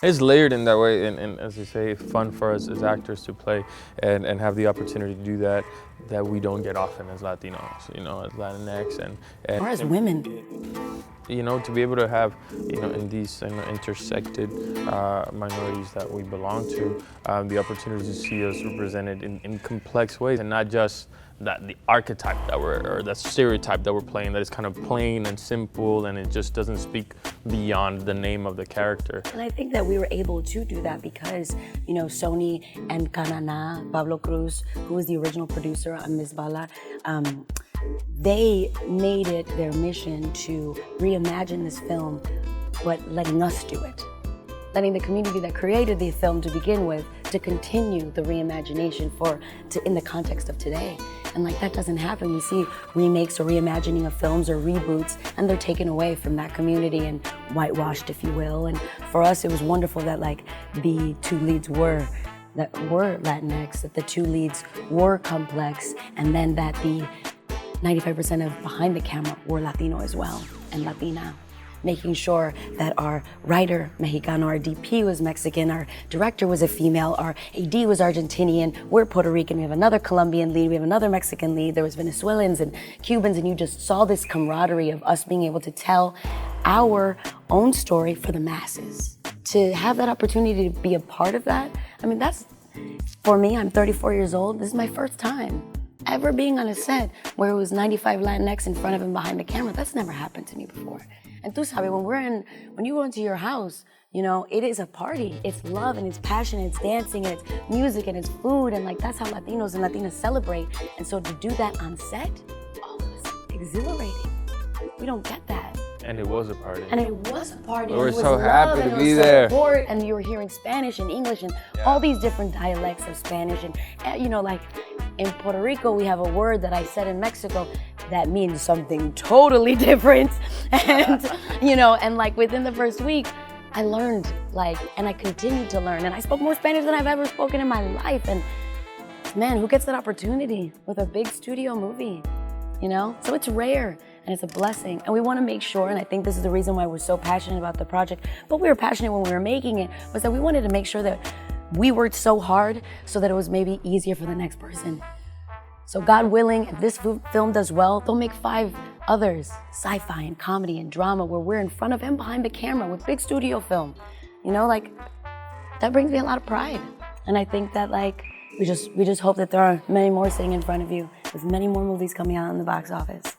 It's layered in that way, and as you say, fun for us as actors to play and have the opportunity to do that we don't get often as Latinos, you know, as Latinx, and or as women. You know, to be able to have, you know, in these intersected minorities that we belong to, the opportunity to see us represented in complex ways, and not just the archetype or that stereotype that we're playing, that is kind of plain and simple, and it just doesn't speak beyond the name of the character. And I think that we were able to do that because, you know, Sony and Canana, Pablo Cruz, who was the original producer on Miss Bala, they made it their mission to reimagine this film, but letting us do it. Letting the community that created the film to begin with to continue the reimagination in the context of today. And like that doesn't happen. We see remakes or reimagining of films or reboots, and they're taken away from that community and whitewashed, if you will. And for us, it was wonderful that like the two leads were Latinx, that the two leads were complex, and then that the 95% of behind the camera were Latino as well, and Latina. Making sure that our writer, Mexicano, our DP was Mexican, our director was a female, our AD was Argentinian, we're Puerto Rican, we have another Colombian lead, we have another Mexican lead, there was Venezuelans and Cubans, and you just saw this camaraderie of us being able to tell our own story for the masses. To have that opportunity to be a part of that, I mean, that's, for me, I'm 34 years old, this is my first time ever being on a set where it was 95 Latinx in front of and behind the camera. That's never happened to me before. And tú sabes, when you go into your house, you know, it is a party. It's love and it's passion, and it's dancing and it's music and it's food, and like that's how Latinos and Latinas celebrate. And so to do that on set, oh, it was exhilarating. We don't get that. And it was a party. And it was a party. We were so happy to be there. Support, and you were hearing Spanish and English and all these different dialects of Spanish. And you know, like in Puerto Rico, we have a word that I said in Mexico that means something totally different. And, you know, and like within the first week, I learned and I continued to learn. And I spoke more Spanish than I've ever spoken in my life. And man, who gets that opportunity with a big studio movie, you know? So it's rare. And it's a blessing. And we want to make sure, and I think this is the reason why we're so passionate about the project, but we were passionate when we were making it, was that we wanted to make sure that we worked so hard so that it was maybe easier for the next person. So God willing, if this film does well, they'll make 5 others, sci-fi and comedy and drama, where we're in front of and behind the camera with big studio film. You know, like, that brings me a lot of pride. And I think that like, we just hope that there are many more sitting in front of you with many more movies coming out in the box office.